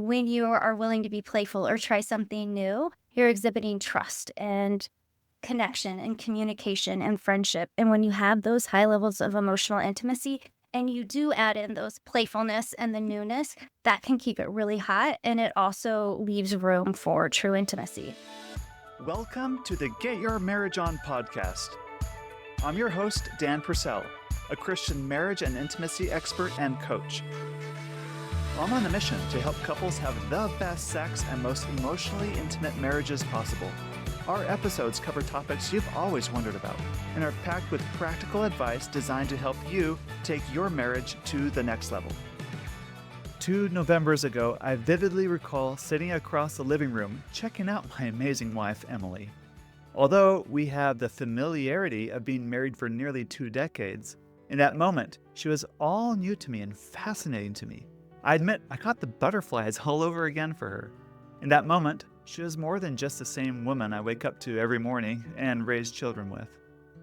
when you are willing to be playful or try something new, you're exhibiting trust and connection and communication and friendship. And when you have those high levels of emotional intimacy and you do add in those playfulness and the newness, that can keep it really hot. And it also leaves room for true intimacy. Welcome to the Get Your Marriage On podcast. I'm your host, Dan Purcell, a Christian marriage and intimacy expert and coach. I'm on a mission to help couples have the best sex and most emotionally intimate marriages possible. Our episodes cover topics you've always wondered about and are packed with practical advice designed to help you take your marriage to the next level. 2 Novembers ago, I vividly recall sitting across the living room checking out my amazing wife, Emily. Although we have the familiarity of being married for nearly 2 decades, in that moment, she was all new to me and fascinating to me. I admit I caught the butterflies all over again for her. In that moment, she was more than just the same woman I wake up to every morning and raise children with.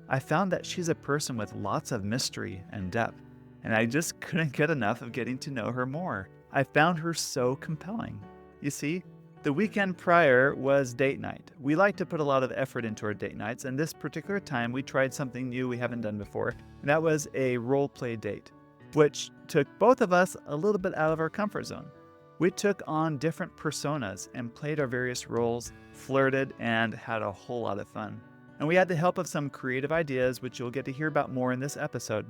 I found that she's a person with lots of mystery and depth, and I just couldn't get enough of getting to know her more. I found her so compelling. You see, the weekend prior was date night. We like to put a lot of effort into our date nights, and this particular time we tried something new we haven't done before, and that was a role play date, which took both of us a little bit out of our comfort zone. We took on different personas and played our various roles, flirted, and had a whole lot of fun. And we had the help of some creative ideas, which you'll get to hear about more in this episode,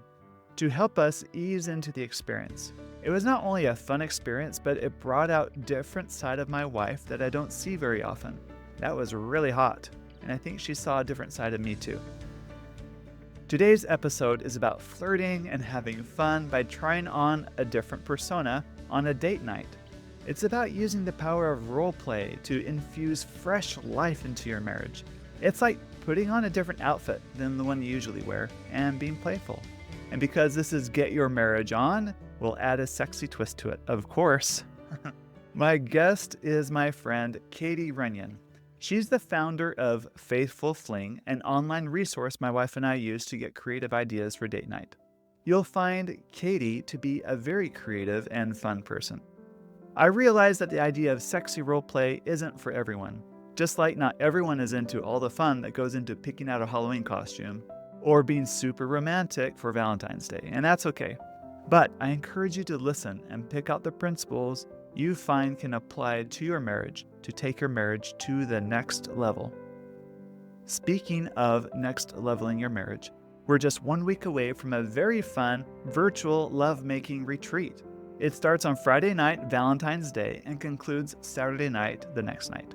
to help us ease into the experience. It was not only a fun experience, but it brought out a different side of my wife that I don't see very often. That was really hot, and I think she saw a different side of me too. Today's episode is about flirting and having fun by trying on a different persona on a date night. It's about using the power of role play to infuse fresh life into your marriage. It's like putting on a different outfit than the one you usually wear and being playful. And because this is Get Your Marriage On, we'll add a sexy twist to it, of course. My guest is my friend, Katie Runyon. She's the founder of Faithful Fling, an online resource my wife and I use to get creative ideas for date night. You'll find Katie to be a very creative and fun person. I realize that the idea of sexy role play isn't for everyone, just like not everyone is into all the fun that goes into picking out a Halloween costume or being super romantic for Valentine's Day, and that's okay. But I encourage you to listen and pick out the principles you find can apply to your marriage to take your marriage to the next level. Speaking of next leveling your marriage, we're just 1 week away from a very fun virtual lovemaking retreat. It starts on Friday night, Valentine's Day, and concludes Saturday night, the next night.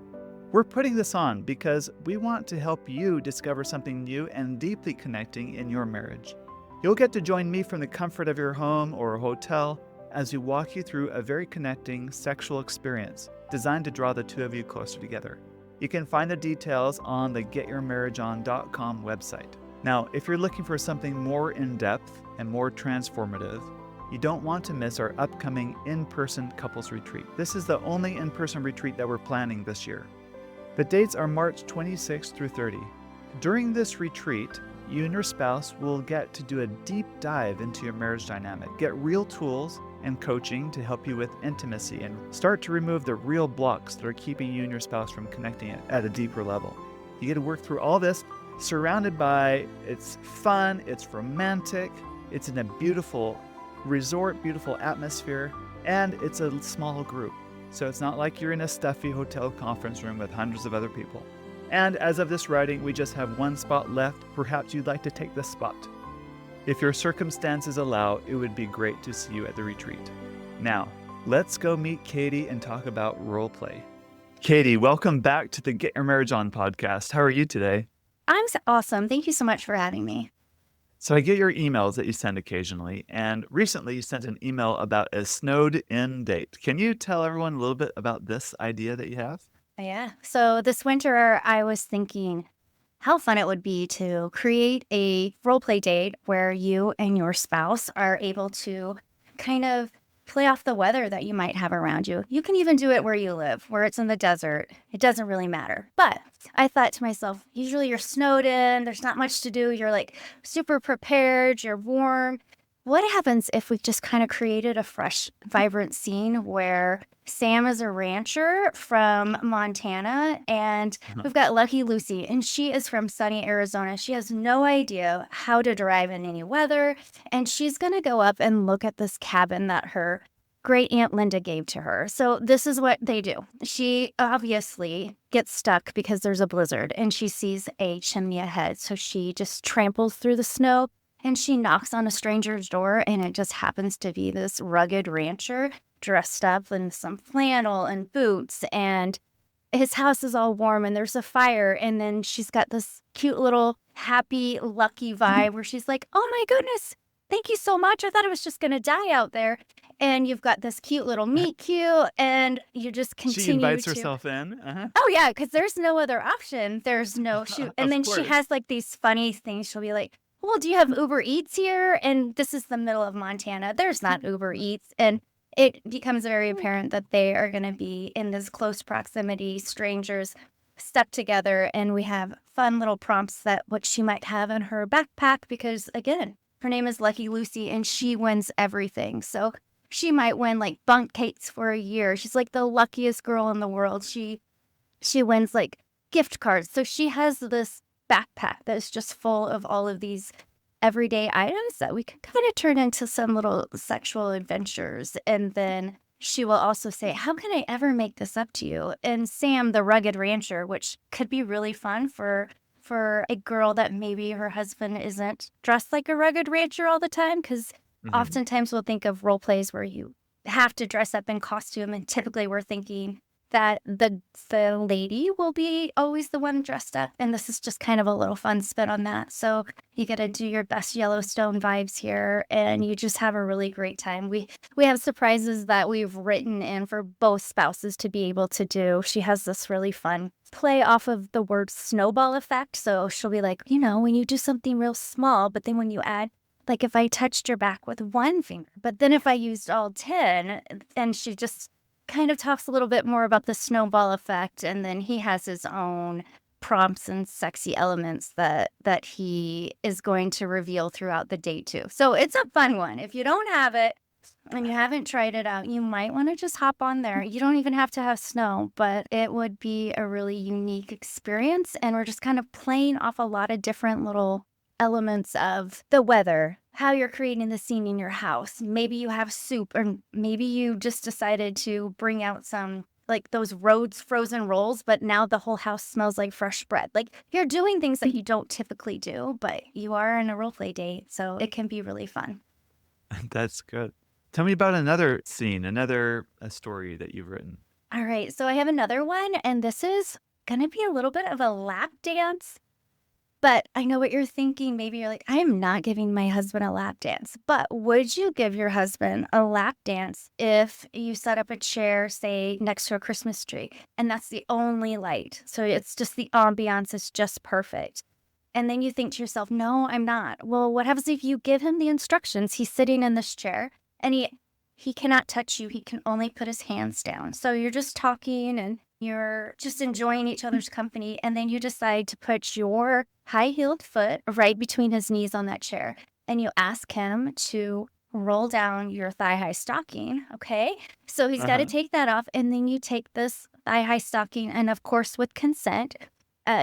We're putting this on because we want to help you discover something new and deeply connecting in your marriage. You'll get to join me from the comfort of your home or a hotel as we walk you through a very connecting sexual experience designed to draw the two of you closer together. You can find the details on the getyourmarriageon.com website. Now, if you're looking for something more in-depth and more transformative, you don't want to miss our upcoming in-person couples retreat. This is the only in-person retreat that we're planning this year. The dates are March 26th through 30. During this retreat, you and your spouse will get to do a deep dive into your marriage dynamic, get real tools and coaching to help you with intimacy, and start to remove the real blocks that are keeping you and your spouse from connecting at a deeper level. You get to work through all this surrounded by, it's fun, it's romantic, it's in a beautiful resort, beautiful atmosphere, and it's a small group. So it's not like you're in a stuffy hotel conference room with hundreds of other people. And as of this writing, we just have 1 spot left. Perhaps you'd like to take this spot. If your circumstances allow, it would be great to see you at the retreat. Now, let's go meet Katie and talk about role play. Katie, welcome back to the Get Your Marriage On podcast. How are you today? I'm awesome. Thank you so much for having me. So I get your emails that you send occasionally, and recently you sent an email about a snowed-in date. Can you tell everyone a little bit about this idea that you have? Yeah. So this winter, I was thinking how fun it would be to create a role play date where you and your spouse are able to kind of play off the weather that you might have around you. You can even do it where you live, where it's in the desert. It doesn't really matter. But I thought to myself, usually you're snowed in, there's not much to do. You're like super prepared, you're warm. What happens if we just kind of created a fresh, vibrant scene where Sam is a rancher from Montana and Uh-huh. we've got Lucky Lucy and she is from sunny Arizona. She has no idea how to drive in any weather. And she's going to go up and look at this cabin that her great Aunt Linda gave to her. So this is what they do. She obviously gets stuck because there's a blizzard and she sees a chimney ahead. So she just tramples through the snow and she knocks on a stranger's door, and it just happens to be this rugged rancher dressed up in some flannel and boots. And his house is all warm, and there's a fire. And then she's got this cute little happy, lucky vibe where she's like, oh my goodness, thank you so much. I thought I was just going to die out there. And you've got this cute little meet cute, and you just She continue invites to. herself in. Uh-huh. Oh, yeah, because there's no other option. There's no shoot. And Of then she course. has like these funny things. She'll be like, well, do you have Uber Eats here? And this is the middle of Montana. There's not Uber Eats. And it becomes very apparent that they are going to be in this close proximity, strangers stuck together. And we have fun little prompts that what she might have in her backpack, because again, her name is Lucky Lucy and she wins everything. So she might win like bunk cakes for a year. She's like the luckiest girl in the world. She wins like gift cards. So she has this backpack that is just full of all of these everyday items that we can kind of turn into some little sexual adventures. And then she will also say, how can I ever make this up to you? And Sam, the rugged rancher, which could be really fun for a girl that maybe her husband isn't dressed like a rugged rancher all the time, because Mhm. oftentimes we'll think of role plays where you have to dress up in costume, and typically we're thinking that the lady will be always the one dressed up, and this is just kind of a little fun spin on that. So you get to do your best Yellowstone vibes here, and you just have a really great time. We have surprises that we've written in for both spouses to be able to do. She has this really fun play off of the word snowball effect. So she'll be like, when you do something real small, but then when you add, like if I touched your back with one finger, but then if I used all 10, and she just kind of talks a little bit more about the snowball effect, and then he has his own prompts and sexy elements that he is going to reveal throughout the date too. So it's a fun one. If you don't have it and you haven't tried it out, you might want to just hop on there. You don't even have to have snow, but it would be a really unique experience. And we're just kind of playing off a lot of different little elements of the weather, how you're creating the scene in your house. Maybe you have soup, or maybe you just decided to bring out some like those Rhodes frozen rolls, but now the whole house smells like fresh bread. Like you're doing things that you don't typically do, but you are in a role play date, so it can be really fun. That's good. Tell me about another scene, another story that you've written. All right, so I have another one, and this is gonna be a little bit of a lap dance. But I know what you're thinking. Maybe you're like, I'm not giving my husband a lap dance. But would you give your husband a lap dance if you set up a chair, say, next to a Christmas tree, and that's the only light? So it's just the ambiance is just perfect. And then you think to yourself, no, I'm not. Well, what happens if you give him the instructions? He's sitting in this chair and he cannot touch you. He can only put his hands down. So you're just talking and you're just enjoying each other's company. And then you decide to put your high-heeled foot right between his knees on that chair. And you ask him to roll down your thigh-high stocking, okay? So he's got to Uh-huh. take that off. And then you take this thigh-high stocking, and of course, with consent,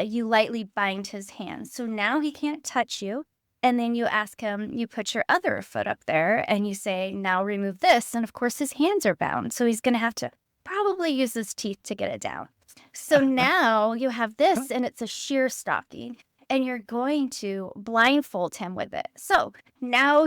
you lightly bind his hands. So now he can't touch you. And then you ask him, you put your other foot up there and you say, now remove this. And of course, his hands are bound. So he's going to have to probably use his teeth to get it down. So now you have this, and it's a sheer stocking, and you're going to blindfold him with it. So now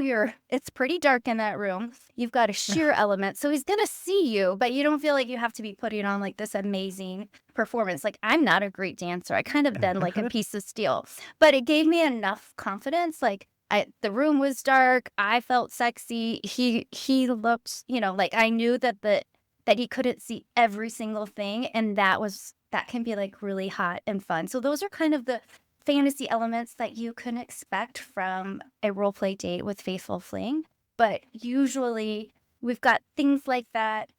it's pretty dark in that room. You've got a sheer element. So he's going to see you, but you don't feel like you have to be putting on like this amazing performance. Like, I'm not a great dancer. I kind of done like a piece of steel, but it gave me enough confidence. Like, the room was dark. I felt sexy. He looked, like I knew that he couldn't see every single thing, and that can be like really hot and fun. So those are kind of the fantasy elements that you can expect from a role play date with Faithful Fling. But usually we've got things like that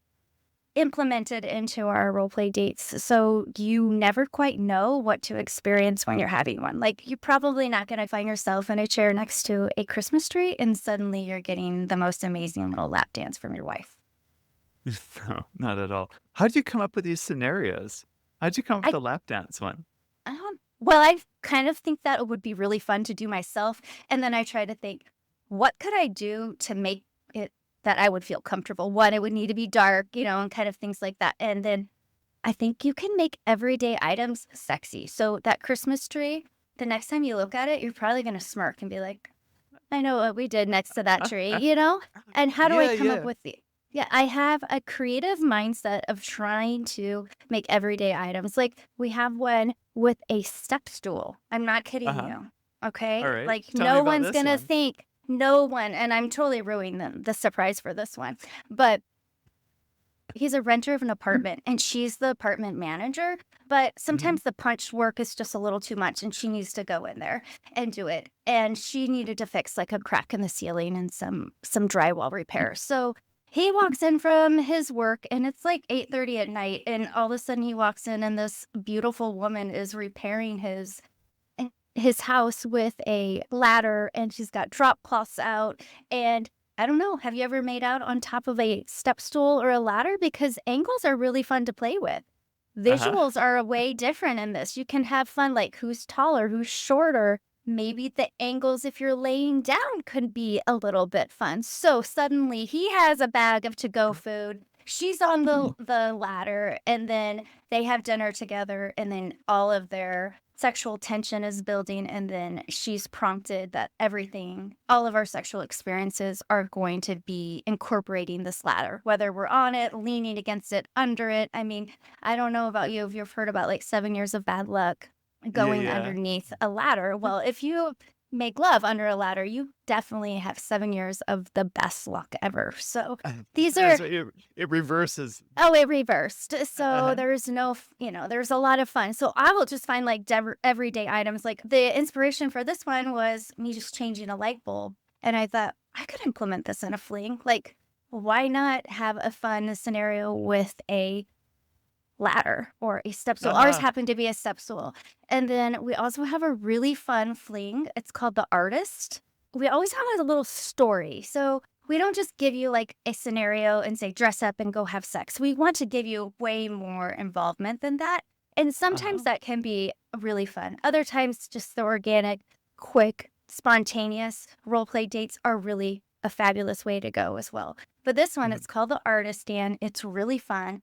implemented into our role play dates so you never quite know what to experience when you're having one. Like, you're probably not going to find yourself in a chair next to a Christmas tree and suddenly you're getting the most amazing little lap dance from your wife. No, not at all. How'd you come up with these scenarios? How'd you come up with I, the lap dance one? well, I kind of think that it would be really fun to do myself. And then I try to think, what could I do to make it that I would feel comfortable? One, it would need to be dark, and kind of things like that. And then I think you can make everyday items sexy. So that Christmas tree, the next time you look at it, you're probably going to smirk and be like, I know what we did next to that tree, you know? And how do I Yeah, come up yeah. with the Yeah, I have a creative mindset of trying to make everyday items. Like, we have one with a step stool. I'm not kidding Uh-huh. you. Okay? All right. Like, Tell me no about one's this gonna one. think, no one, and I'm totally ruining the surprise for this one. But he's a renter of an apartment and she's the apartment manager, but Mhm. sometimes the punch work is just a little too much and she needs to go in there and do it. And she needed to fix like a crack in the ceiling and some drywall repair. So he walks in from his work and it's like 8:30 at night and all of a sudden he walks in and this beautiful woman is repairing his house with a ladder and she's got drop cloths out. And I don't know, have you ever made out on top of a step stool or a ladder? Because angles are really fun to play with. Uh-huh. Visuals are way different in this. You can have fun, like who's taller, who's shorter. Maybe the angles, if you're laying down, could be a little bit fun. So suddenly he has a bag of to-go food. She's on the ladder, and then they have dinner together, and then all of their sexual tension is building, and then she's prompted that everything, all of our sexual experiences are going to be incorporating this ladder, whether we're on it, leaning against it, under it. I mean, I don't know about you if you've heard about like 7 years of bad luck Yeah, going yeah. underneath a ladder. Well, if you make love under a ladder, you definitely have 7 years of the best luck ever. So these are So it reverses. Oh, it reversed. So Uh-huh. there's no, there's a lot of fun. So I will just find like everyday items. Like the inspiration for this one was me just changing a light bulb. And I thought I could implement this in a fling. Like, why not have a fun scenario with a ladder or a step stool? Ours Uh-huh. happened to be a step stool. And then we also have a really fun fling. It's called The Artist. We always have a little story. So we don't just give you like a scenario and say dress up and go have sex. We want to give you way more involvement than that. And sometimes Uh-huh. that can be really fun. Other times, just the organic, quick, spontaneous role play dates are really a fabulous way to go as well. But this one, Mhm. it's called The Artist, and it's really fun.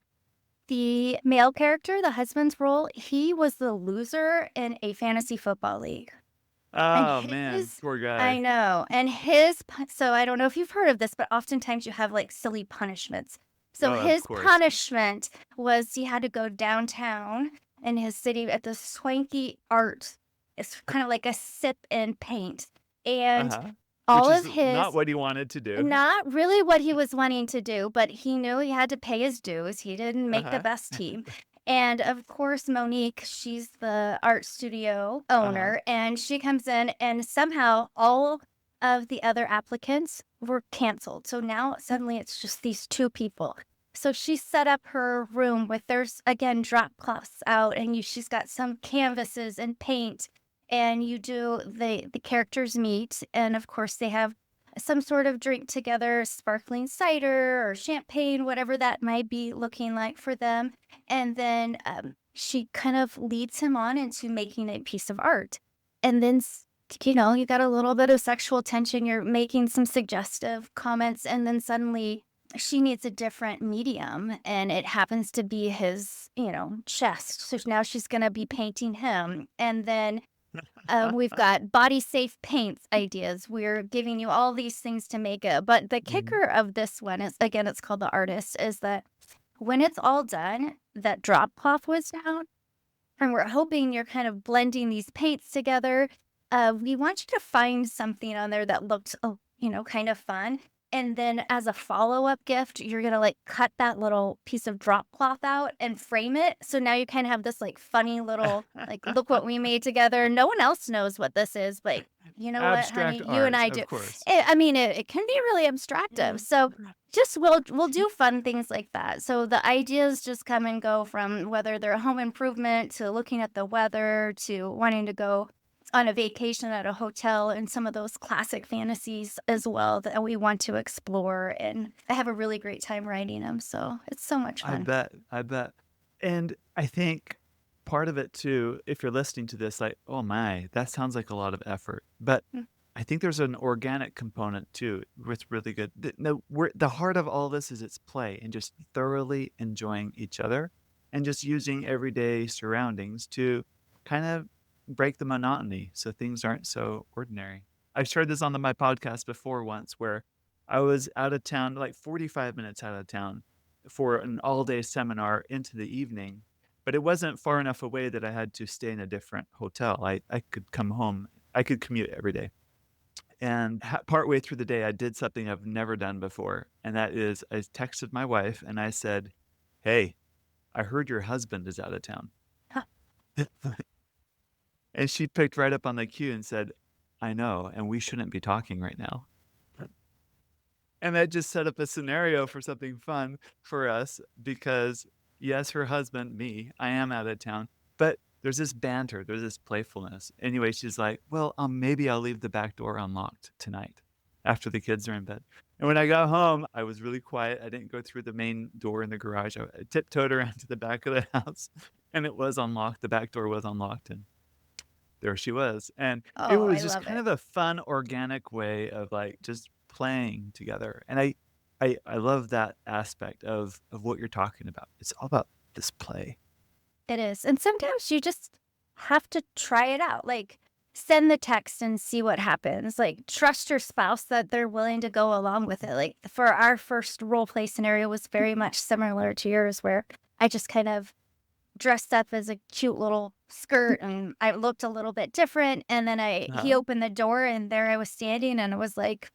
The male character, the husband's role, he was the loser in a fantasy football league. And Oh man, his poor I guy. know, and so I don't know if you've heard of this, but oftentimes you have, like, silly punishments. So Oh, of his course. punishment was he had to go downtown in his city at this swanky art. It's kinda like a sip and paint, and Uh-huh. Which all is of not his what he wanted to do. not really what he was wanting to do, but he knew he had to pay his dues. He didn't make the Uh-huh. best team. And of course, Monique, she's the art studio Uh-huh. owner, and she comes in, and somehow all of the other applicants were canceled. So now suddenly it's just these two people. So she set up her room with there's again drop cloths out, and she's got some canvases and paint, and you do the characters meet, and of course they have some sort of drink together, sparkling cider or champagne, whatever that might be looking like for them. And then she kind of leads him on into making a piece of art. And then, you got a little bit of sexual tension. You're making some suggestive comments. And then suddenly she needs a different medium. And it happens to be his, chest. So now she's going to be painting him. And then we've got body safe paints ideas. We're giving you all these things to make it. But the Mhm. kicker of this one is, again, it's called The Artist, is that when it's all done, that drop cloth was down. And we're hoping you're kind of blending these paints together. We want you to find something on there that looked, kind of fun. And then as a follow-up gift, you're gonna like cut that little piece of drop cloth out and frame it. So now you kind of have this like funny little, like, look what we made together. No one else knows what this is, but you know what, Abstract honey? You and art, I do. of course. I mean, it can be really abstractive. So Just we'll do fun things like that. So the ideas just come and go from whether they're home improvement to looking at the weather to wanting to go on a vacation at a hotel and some of those classic fantasies as well that we want to explore. And I have a really great time writing them. So it's so much I fun. bet. I bet. And I think part of it too, if you're listening to this, like, oh my, that sounds like a lot of effort. But Mm. I think there's an organic component too, which really good. No, the heart of all this is it's play and just thoroughly enjoying each other and just using everyday surroundings to kind of break the monotony so things aren't so ordinary. I've shared this on my podcast before once where I was out of town, like 45 minutes out of town for an all-day seminar into the evening, but it wasn't far enough away that I had to stay in a different hotel. I could come home. I could commute every day. And partway through the day, I did something I've never done before, and that is I texted my wife and I said, "Hey, I heard your husband is out of town." Huh. And she picked right up on the cue and said, "I know, and we shouldn't be talking right now." And that just set up a scenario for something fun for us because, yes, her husband, me, I am out of town, but there's this banter, there's this playfulness. Anyway, she's like, "Well, maybe I'll leave the back door unlocked tonight after the kids are in bed." And when I got home, I was really quiet. I didn't go through the main door in the garage. I tiptoed around to the back of the house, and it was unlocked. The back door was unlocked, and there she was. And it Oh, I was just love kind it. of a fun, organic way of like just playing together. And I love that aspect of what you're talking about. It's all about this play. It is. And sometimes you just have to try it out. Like, send the text and see what happens. Like, trust your spouse that they're willing to go along with it. Like, for our first role play scenario was very much similar to yours, where I just kind of dressed up as a cute little skirt and I looked a little bit different. And then he Uh-huh. opened the door and there I was standing and I was like,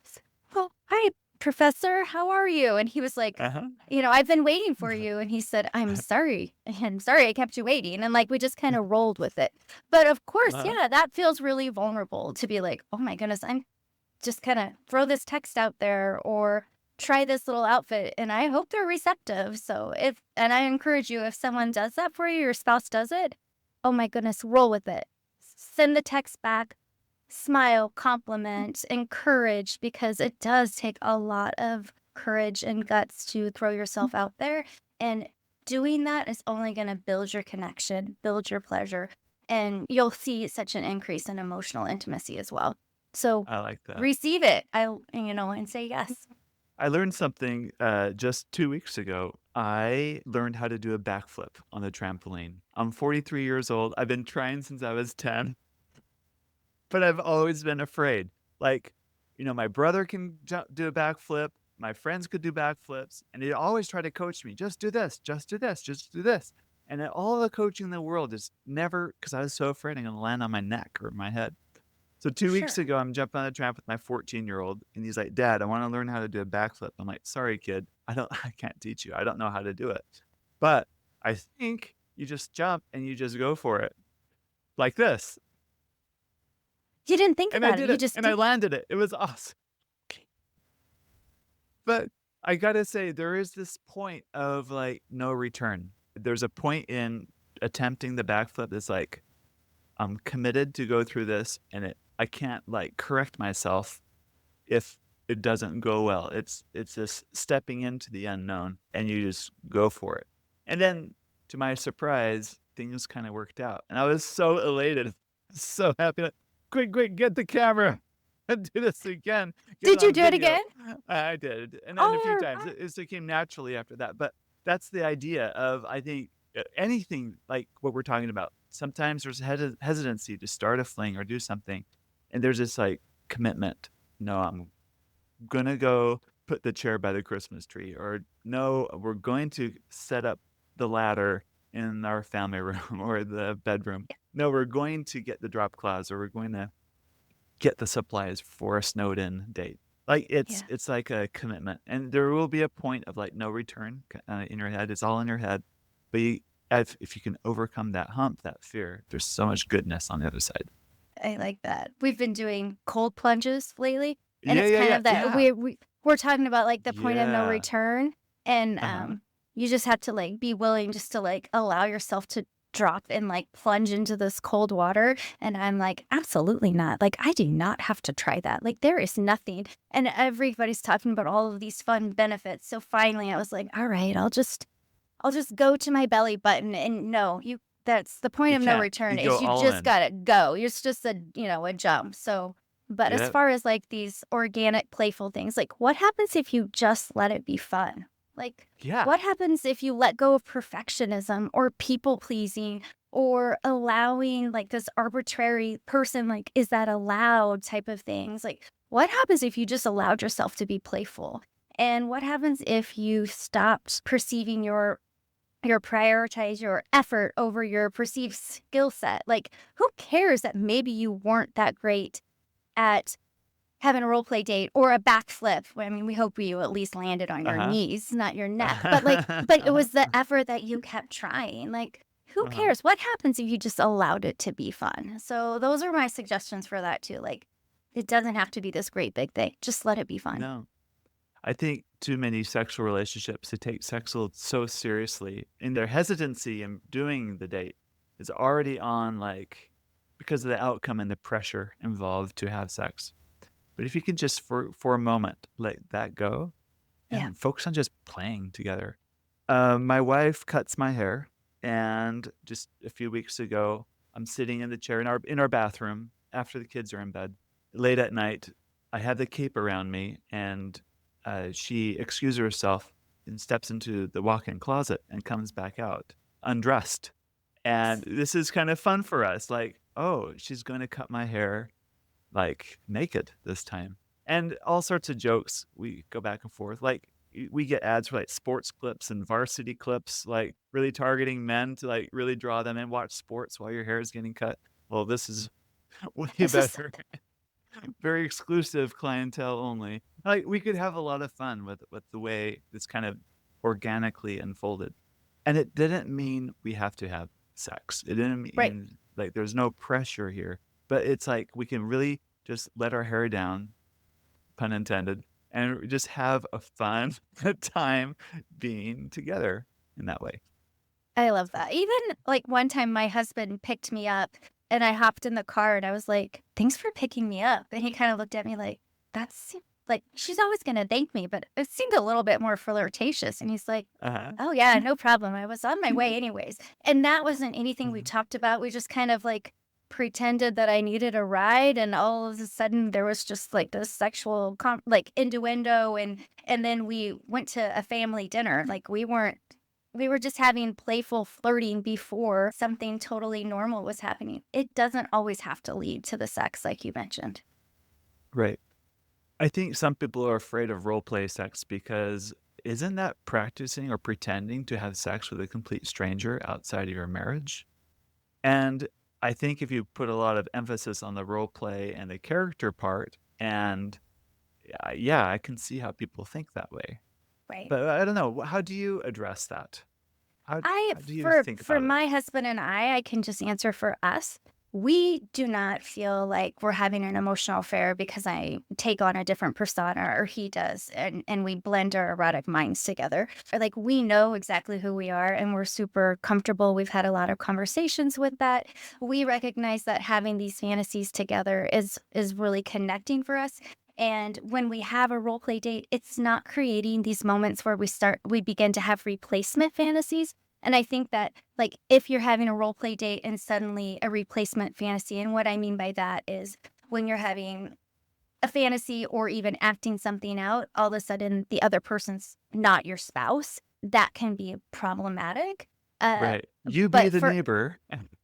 "Oh, hi, Professor. How are you?" And he was like, Uh-huh. "I've been waiting for you." And he said, "I'm sorry. I'm sorry I kept you waiting." And like we just kind of rolled with it. But of course, Uh-huh. yeah, that feels really vulnerable to be like, "Oh my goodness, I'm just kind of throw this text out there or try this little outfit." And I hope they're receptive. So and I encourage you, if someone does that for you, your spouse does it, oh my goodness, roll with it. Send the text back, smile, compliment, encourage, because it does take a lot of courage and guts to throw yourself out there. And doing that is only going to build your connection, build your pleasure, and you'll see such an increase in emotional intimacy as well. So I like that. receive it, and say yes. I learned something just 2 weeks ago. I learned how to do a backflip on the trampoline. I'm 43 years old. I've been trying since I was 10. But I've always been afraid. Like, my brother can do a backflip. My friends could do backflips, and they always try to coach me. Just do this. Just do this. Just do this. And all the coaching in the world is never because I was so afraid I'm going to land on my neck or my head. So 2 weeks Sure. ago, I'm jumping on a tramp with my 14-year-old, and he's like, "Dad, I want to learn how to do a backflip." I'm like, "Sorry, kid. I can't teach you. I don't know how to do it. But I think you just jump and you just go for it like this." You didn't think And I about it. did You it, just and I did. landed it. It was awesome. But I gotta say, there is this point of, like, no return. There's a point in attempting the backflip that's like, I'm committed to go through this, and I can't, like, correct myself if it doesn't go well. It's this stepping into the unknown, and you just go for it. And then, to my surprise, things kinda worked out, and I was so elated, so happy, like, "Quick, quick, get the camera and do this again, get it Did you on do it video." again? I did, and then a few Oh, times. It came naturally after that, but that's the idea of, I think, anything like what we're talking about. Sometimes there's hesitancy to start a fling or do something, and there's this, like, commitment. "No, I'm gonna go put the chair by the Christmas tree," or "No, we're going to set up the ladder in our family room or the bedroom. No, we're going to get the drop cloths, or we're going to get the supplies for a snowed-in date." Like, yeah. it's like a commitment, and there will be a point of, like, no return in your head. It's all in your head, but if you can overcome that hump, that fear, there's so much goodness on the other side. I like that. We've been doing cold plunges lately, and Yeah, it's yeah, kind yeah, of that yeah. we're talking about, like, the point of no Yeah. return, and, Uh-huh. you just have to, like, be willing just to, like, allow yourself to drop and, like, plunge into this cold water, and I'm like, "Absolutely not." Like, I do not have to try that. Like, there is nothing, and everybody's talking about all of these fun benefits, so finally, I was like, "Alright, I'll just go to my belly button," and no, that's the point You of no can't. return You go is you all just in. gotta go. It's just a jump, so but as Yep. far as, like, these organic, playful things, like, what happens if you just let it be fun? Like, Yeah. what happens if you let go of perfectionism or people-pleasing or allowing, like, this arbitrary person, like, "Is that allowed?" type of things? Like, what happens if you just allowed yourself to be playful? And what happens if you stopped perceiving prioritize your effort over your perceived skill set? Like, who cares that maybe you weren't that great at having a role play date or a backflip? Well, I mean, we hope you at least landed on your Uh-huh. knees, not your neck. But like, but it Uh-huh. was the effort that you kept trying. Like, who Uh-huh. cares? What happens if you just allowed it to be fun? So those are my suggestions for that too. Like, it doesn't have to be this great big thing. Just let it be fun. No. I think too many sexual relationships who take sex so seriously in their hesitancy in doing the date is already on like because of the outcome and the pressure involved to have sex. But if you can just for a moment let that go Yeah. and focus on just playing together. My wife cuts my hair, and just a few weeks ago, I'm sitting in the chair in our bathroom after the kids are in bed. Late at night, I have the cape around me, and she excuses herself and steps into the walk-in closet and comes back out undressed. And this is kind of fun for us. Like, oh, she's going to cut my hair like naked this time. And all sorts of jokes. We go back and forth. Like we get ads for like sports clips and varsity clips, like really targeting men to like really draw them in, watch sports while your hair is getting cut. Well, this is way This is better. Very exclusive clientele only. Like we could have a lot of fun with the way this kind of organically unfolded. And it didn't mean we have to have sex. It didn't right. mean like there's no pressure here. But it's like we can really just let our hair down, pun intended, and just have a fun time being together in that way. I love that. Even, like, one time my husband picked me up, and I hopped in the car, and I was like, "Thanks for picking me up." And he kinda looked at me like, "That's like, she's always gonna thank me," but it seemed a little bit more flirtatious, and he's like, Uh-huh. "Oh, yeah, no problem. I was on my way anyways." And that wasn't anything we Mhm. talked about. We just kind of, like, pretended that I needed a ride, and all of a sudden, there was just, like, this sexual like, innuendo, and then we went to a family dinner. Like, we were just having playful flirting before something totally normal was happening. It doesn't always have to lead to the sex, like you mentioned. Right. I think some people are afraid of role play sex because isn't that practicing or pretending to have sex with a complete stranger outside of your marriage? And I think if you put a lot of emphasis on the role play and the character part, and yeah, I can see how people think that way. Right. But I don't know. How do you address that? I How do you for think for about it? my husband and I can just answer for us. We do not feel like we're having an emotional affair because I take on a different persona or he does, and we blend our erotic minds together. Or like we know exactly who we are and we're super comfortable. We've had a lot of conversations with that. We recognize that having these fantasies together is really connecting for us. And when we have a role play date, it's not creating these moments where we begin to have replacement fantasies. And I think that, like, if you're having a role play date and suddenly a replacement fantasy, and what I mean by that is when you're having a fantasy or even acting something out, all of a sudden the other person's not your spouse, that can be problematic. Uh, Right. You be but the for neighbor.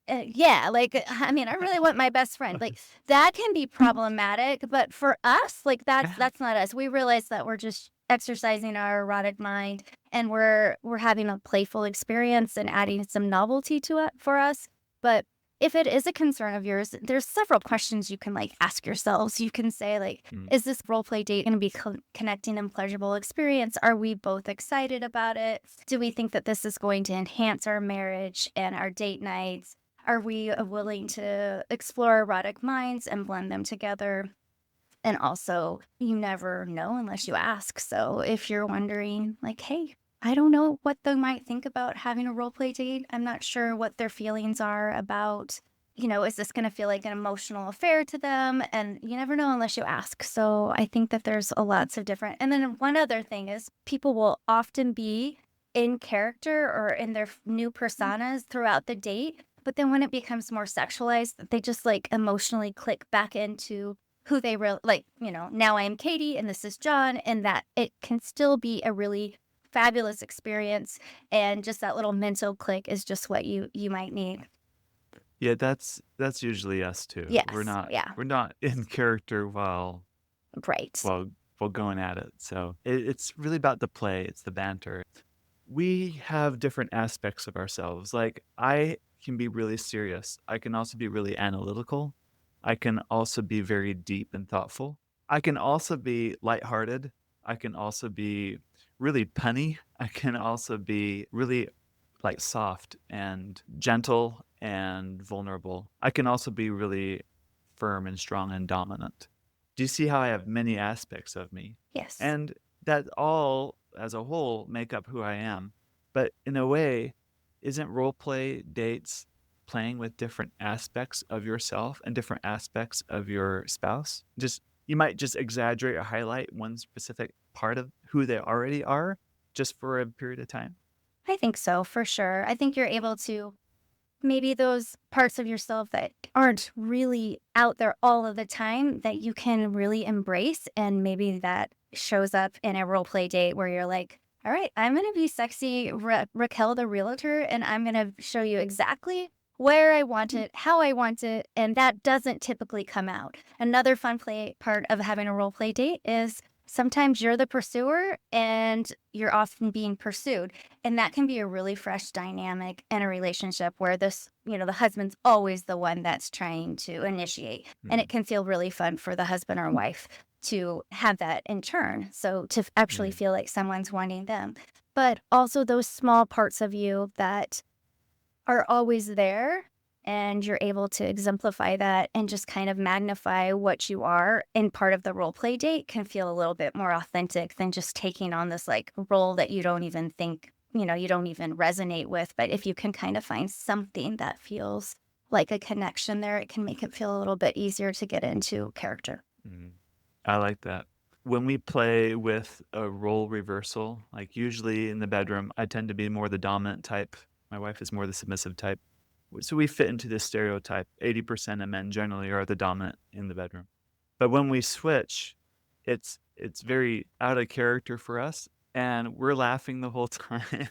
yeah, like, I mean, I really want my best friend, like, that can be problematic, but for us, like, that's not us. We realize that we're just exercising our erotic mind, and we're having a playful experience and adding some novelty to it for us, but if it is a concern of yours, there's several questions you can, like, ask yourselves. You can say, like, Mm, "Is this role play date gonna be connecting and pleasurable experience? Are we both excited about it? Do we think that this is going to enhance our marriage and our date nights? Are we willing to explore erotic minds and blend them together?" And also, you never know unless you ask. So if you're wondering, like, hey, I don't know what they might think about having a role play date. I'm not sure what their feelings are about, is this going to feel like an emotional affair to them? And you never know unless you ask. So I think that there's a lots of different. And then one other thing is people will often be in character or in their new personas throughout the date. But then when it becomes more sexualized, they just like emotionally click back into who they really like, now I am Katie and this is John, and that it can still be a really fabulous experience. And just that little mental click is just what you might need. Yeah, that's usually us too. We're Yes. not Yeah. we're not in character Right. while while going at it. So it's really about the play. It's the banter. We have different aspects of ourselves. Like I can be really serious. I can also be really analytical. I can also be very deep and thoughtful. I can also be lighthearted. I can also be really punny. I can also be really like soft and gentle and vulnerable. I can also be really firm and strong and dominant. Do you see how I have many aspects of me? Yes. And that all, as a whole, make up who I am. But in a way, isn't role play dates playing with different aspects of yourself and different aspects of your spouse? Just you might just exaggerate or highlight one specific part of who they already are just for a period of time. I think so, for sure. I think you're able to maybe those parts of yourself that aren't really out there all of the time that you can really embrace. And maybe that shows up in a role play date where you're like, all right, I'm going to be sexy Raquel the realtor, and I'm going to show you exactly where I want it, how I want it. And that doesn't typically come out. Another fun play part of having a role play date is sometimes you're the pursuer and you're often being pursued. And that can be a really fresh dynamic in a relationship where the husband's always the one that's trying to initiate. And it Mm, can feel really fun for the husband or wife to have that in turn. So to actually mm, feel like someone's wanting them. But also those small parts of you that are always there, and you're able to exemplify that and just kind of magnify what you are in part of the role play date can feel a little bit more authentic than just taking on this like role that you don't even think, you don't even resonate with. But if you can kind of find something that feels like a connection there, it can make it feel a little bit easier to get into character. mm. I like that. When we play with a role reversal, like usually in the bedroom, I tend to be more the dominant type. My wife is more the submissive type. So we fit into this stereotype. 80% of men generally are the dominant in the bedroom. But when we switch, it's very out of character for us, and we're laughing the whole time.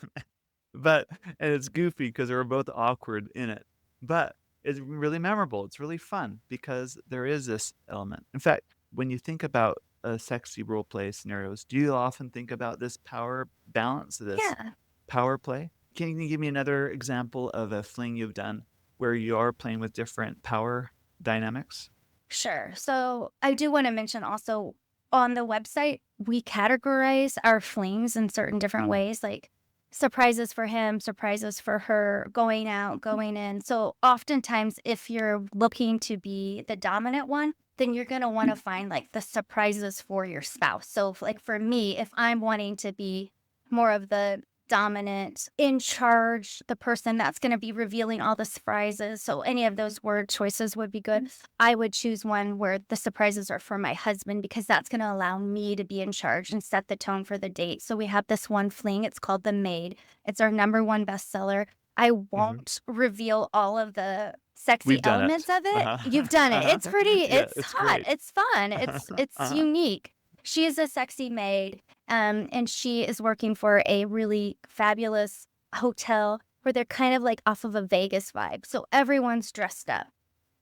But and it's goofy because we're both awkward in it. But it's really memorable. It's really fun because there is this element. In fact, when you think about sexy role play scenarios, do you often think about this power balance, this Yeah. power play? Can you give me another example of a fling you've done where you are playing with different power dynamics? Sure. So I do want to mention also on the website, we categorize our flings in certain different ways, like surprises for him, surprises for her, going out, going in. So oftentimes, if you're looking to be the dominant one, then you're going to want to find like the surprises for your spouse. So, like for me, if I'm wanting to be more of the dominant, in charge, the person that's going to be revealing all the surprises. So, any of those word choices would be good. I would choose one where the surprises are for my husband because that's going to allow me to be in charge and set the tone for the date. So, we have this one fling. It's called The Maid. It's our number one bestseller. I Hmm. won't reveal all of the sexy We've done elements it. of it. Uh-huh. You've done it. Uh-huh. It's pretty, Yeah, it's it's hot, great. it's fun, it's Uh-huh. unique. She is a sexy maid, and she is working for a really fabulous hotel where they're kind of like off of a Vegas vibe. So everyone's dressed up,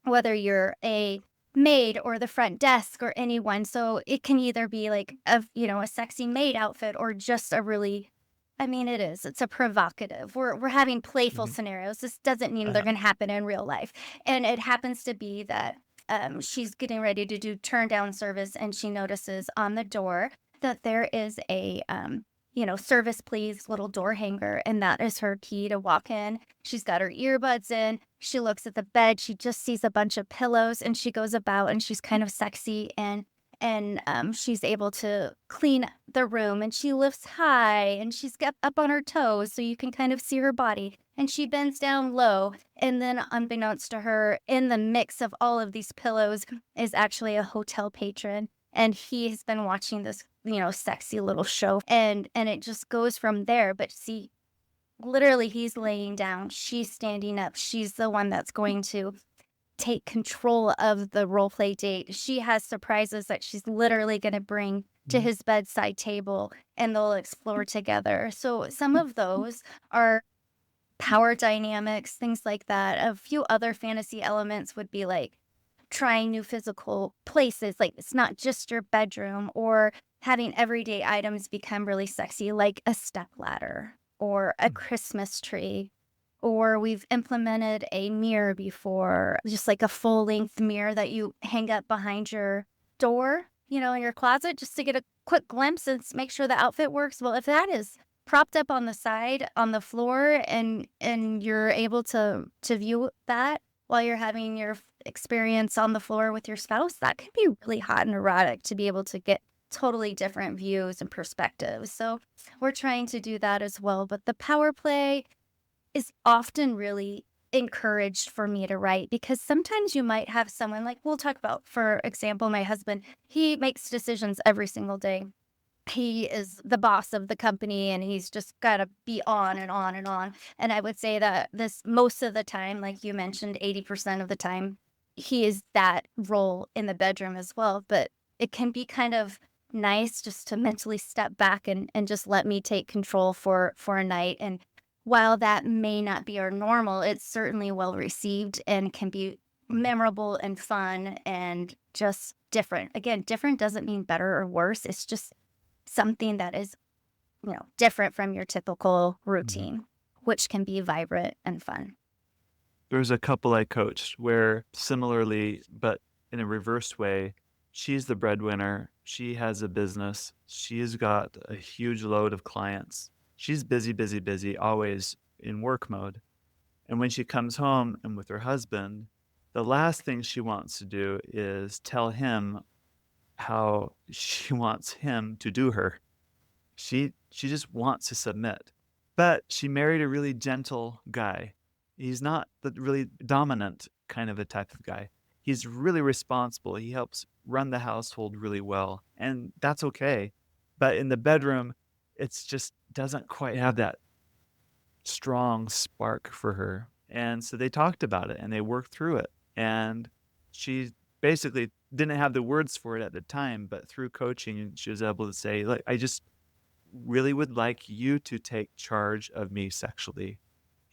whether you're a maid or the front desk or anyone. So it can either be like a sexy maid outfit or just a really, I mean, it is. It's a provocative. We're having playful Mhm. scenarios. This doesn't mean they're Uh-huh. going to happen in real life. And it happens to be that she's getting ready to do turn down service, and she notices on the door that there is a service please little door hanger, and that is her key to walk in. She's got her earbuds in. She looks at the bed. She just sees a bunch of pillows, and she goes about and she's kind of sexy, and and she's able to clean the room, and she lifts high, and she's got up on her toes so you can kind of see her body, and she bends down low, and then unbeknownst to her, in the mix of all of these pillows is actually a hotel patron, and he has been watching this, sexy little show, and it just goes from there. But see, literally, he's laying down, she's standing up, she's the one that's going to take control of the role play date. She has surprises that she's literally going to bring to Mhm. his bedside table, and they'll explore together. So some of those are power dynamics, things like that. A few other fantasy elements would be like trying new physical places, like it's not just your bedroom, or having everyday items become really sexy, like a step ladder or a Christmas tree. Or we've implemented a mirror before, just like a full length mirror that you hang up behind your door, in your closet, just to get a quick glimpse and make sure the outfit works. Well, if that is propped up on the side on the floor, and you're able to view that while you're having your experience on the floor with your spouse, that can be really hot and erotic to be able to get totally different views and perspectives. So we're trying to do that as well. But the power play is often really encouraged for me to write, because sometimes you might have someone, like, we'll talk about, for example, my husband. He makes decisions every single day. He is the boss of the company, and he's just got to be on and on and on. And I would say that this, most of the time, like you mentioned, 80% of the time, he is that role in the bedroom as well. But it can be kind of nice just to mentally step back and just let me take control for a night. And while that may not be our normal, it's certainly well received and can be memorable and fun and just different. Again, different doesn't mean better or worse. It's just something that is, different from your typical Mhm. routine, which can be vibrant and fun. There's a couple I coached where similarly, but in a reversed way, she's the breadwinner. She has a business. She's got a huge load of clients. She's busy, busy, busy, always in work mode. And when she comes home and with her husband, the last thing she wants to do is tell him how she wants him to do her. She just wants to submit. But she married a really gentle guy. He's not the really dominant kind of a type of guy. He's really responsible. He helps run the household really well, and that's okay. But in the bedroom, it's just doesn't quite have that strong spark for her. And so they talked about it and they worked through it. And she basically didn't have the words for it at the time, but through coaching, she was able to say, "Look, I just really would like you to take charge of me sexually."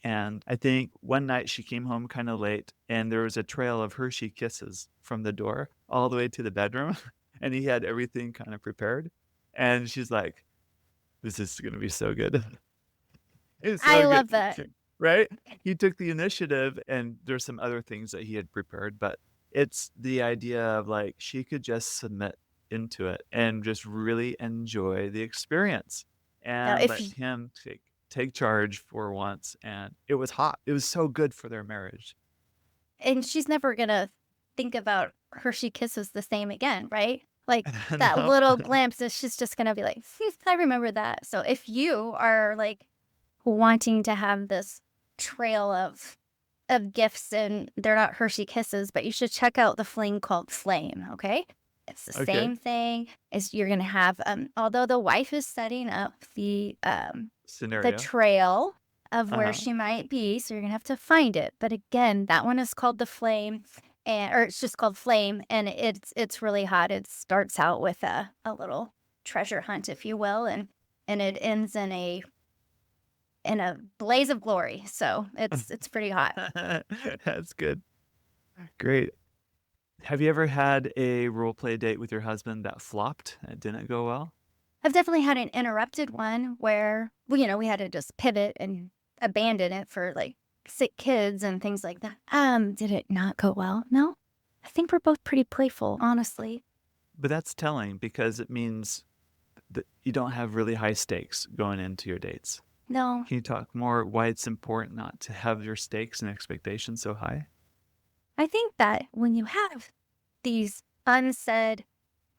And I think one night she came home kind of late and there was a trail of Hershey kisses from the door all the way to the bedroom. And he had everything kind of prepared. And she's like, "This is going to be so good." It's I so good, love that. right? He took the initiative, and there's some other things that he had prepared, but it's the idea of, like, she could just submit into it and just really enjoy the experience Now, and if let y him take charge for once, and it was hot. It was so good for their marriage. and she's never gonna think about Hershey Kisses the same again, right? Like, that No? little glimpse is, she's just gonna be like, "Hmm, I remember that." So if you are, like, wanting to have this trail of gifts, and they're not Hershey Kisses, but you should check out the fling called Flame, okay? It's the Okay. same thing as you're gonna have, although the wife is setting up the Scenario. trail of where Uh-huh. she might be, so you're gonna have to find it. But again, that one is called the Flame, or it's just called Flame, and it's really hot. It starts out with a little treasure hunt, if you will, and it ends in a blaze of glory. So it's pretty hot. That's good. Great. Have you ever had a role play date with your husband that flopped? It didn't go well? I've definitely had an interrupted one where, well, we had to just pivot and abandon it for, like, sick kids and things like that. Did it not go well? No. I think we're both pretty playful, honestly. But that's telling because it means that you don't have really high stakes going into your dates. No. Can you talk more why it's important not to have your stakes and expectations so high? I think that when you have these unsaid,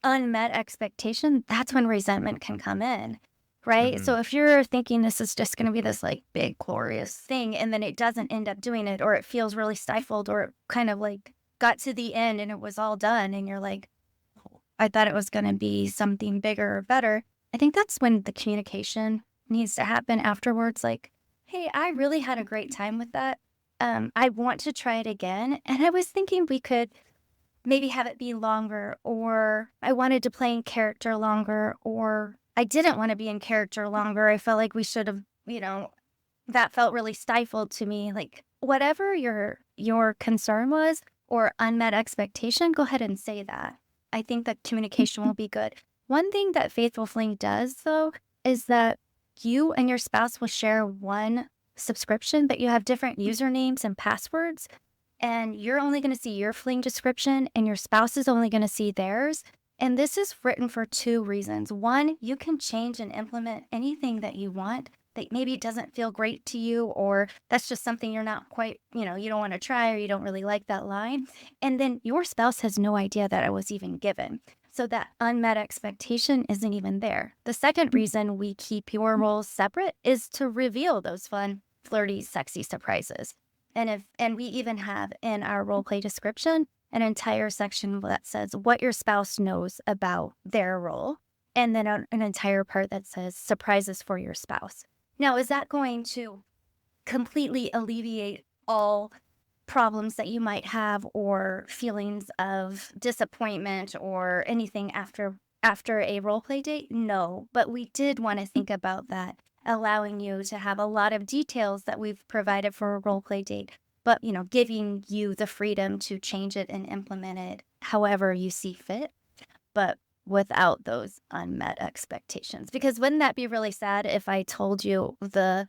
unmet expectation, that's when resentment can come in, right? Mhm. So if you're thinking this is just going to be this like big, glorious thing, and then it doesn't end up doing it, or it feels really stifled, or it kind of like got to the end and it was all done, and you're like, "Oh, I thought it was going to be something bigger or better." I think that's when the communication needs to happen afterwards. Like, hey, I really had a great time with that. I want to try it again. And I was thinking we could maybe have it be longer, or I wanted to play in character longer, or I didn't want to be in character longer. I felt like we should have, that felt really stifled to me. Like whatever your concern was or unmet expectation, go ahead and say that. I think that communication will be good. One thing that Faithful Fling does though is that you and your spouse will share one subscription, but you have different usernames and passwords, and you're only going to see your fling description and your spouse is only going to see theirs. And this is written for two reasons. One, you can change and implement anything that you want that maybe it doesn't feel great to you, or that's just something you're not quite, you don't want to try, or you don't really like that line. And then your spouse has no idea that it was even given. So that unmet expectation isn't even there. The second reason we keep your roles separate is to reveal those fun, flirty, sexy surprises. And we even have in our role play description an entire section that says what your spouse knows about their role, and then an entire part that says surprises for your spouse. Now, is that going to completely alleviate all problems that you might have, or feelings of disappointment or anything after a role play date? No, but we did want to think about that, allowing you to have a lot of details that we've provided for a role play date, but giving you the freedom to change it and implement it however you see fit, but without those unmet expectations. Because wouldn't that be really sad if I told you the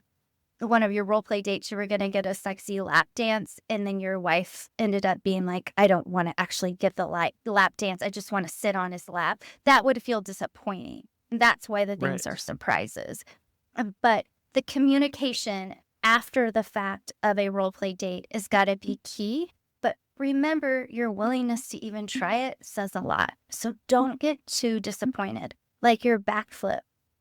one of your role play dates you were going to get a sexy lap dance, and then your wife ended up being like, I don't want to actually get the lap dance, I just want to sit on his lap? That would feel disappointing. That's why the things are Right. surprises. But the communication after the fact of a role play date has got to be key. But remember, your willingness to even try it says a lot. So don't get too disappointed. Like your backflip.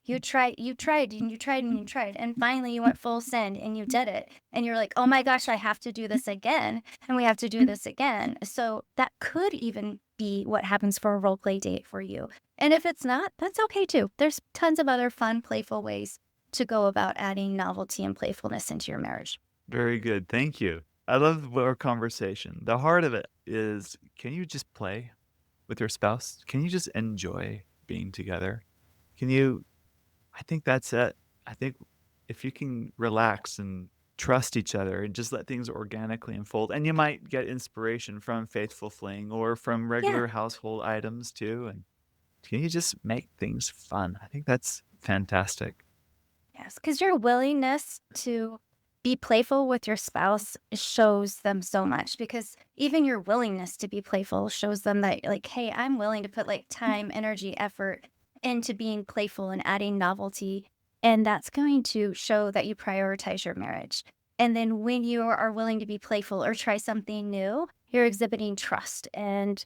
You tried, and you tried, and you tried. And finally, you went full send and you did it. And you're like, oh my gosh, I have to do this again. And we have to do this again. So that could even be what happens for a role play date for you. And if it's not, that's okay too. There's tons of other fun, playful ways to go about adding novelty and playfulness into your marriage. Very good. Thank you. I love our conversation. The heart of it is, can you just play with your spouse? Can you just enjoy being together? Can you I think that's it. I think if you can relax and trust each other and just let things organically unfold, and you might get inspiration from Faithful Fling or from Yeah. regular household items too. And can you just make things fun? I think that's fantastic. Yes. Because your willingness to be playful with your spouse shows them so much, because even your willingness to be playful shows them that, like, hey, I'm willing to put like time, energy, effort into being playful and adding novelty. And that's going to show that you prioritize your marriage. And then when you are willing to be playful or try something new, you're exhibiting trust and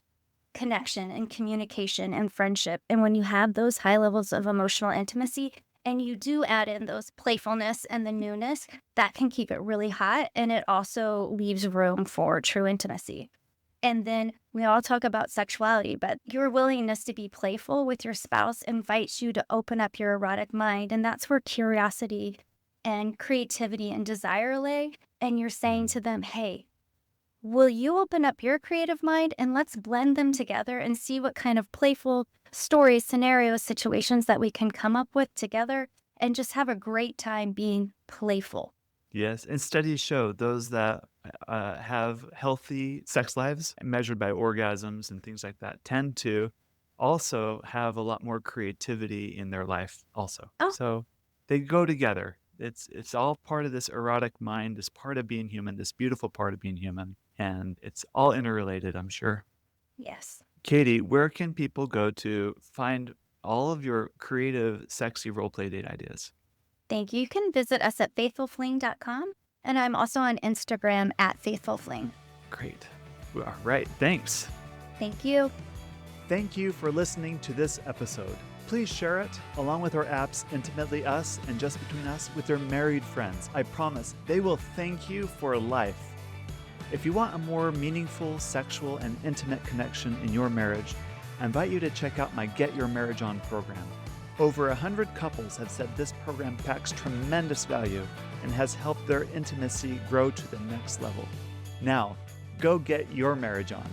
connection and communication and friendship. And when you have those high levels of emotional intimacy and you do add in those playfulness and the newness, that can keep it really hot. And it also leaves room for true intimacy. And then we all talk about sexuality, but your willingness to be playful with your spouse invites you to open up your erotic mind. And that's where curiosity and creativity and desire lay. And you're saying Mhm. to them, hey, will you open up your creative mind and let's blend them together and see what kind of playful stories, scenarios, situations that we can come up with together, and just have a great time being playful. Yes, and studies show those that have healthy sex lives measured by orgasms and things like that tend to also have a lot more creativity in their life also. Oh, So they go together. It's all part of this erotic mind, this part of being human, this beautiful part of being human, and it's all interrelated, I'm sure. yes. Katie, where can people go to find all of your creative, sexy role play date ideas? Thank you. You can visit us at faithfulfling.com. And I'm also on Instagram at faithfulfling. Great. All right. Thanks. Thank you. Thank you for listening to this episode. Please share it, along with our apps Intimately Us and Just Between Us, with your married friends. I promise they will thank you for life. If you want a more meaningful, sexual, and intimate connection in your marriage, I invite you to check out my Get Your Marriage On program. Over 100 couples have said this program packs tremendous value and has helped their intimacy grow to the next level. Now, go get your marriage on.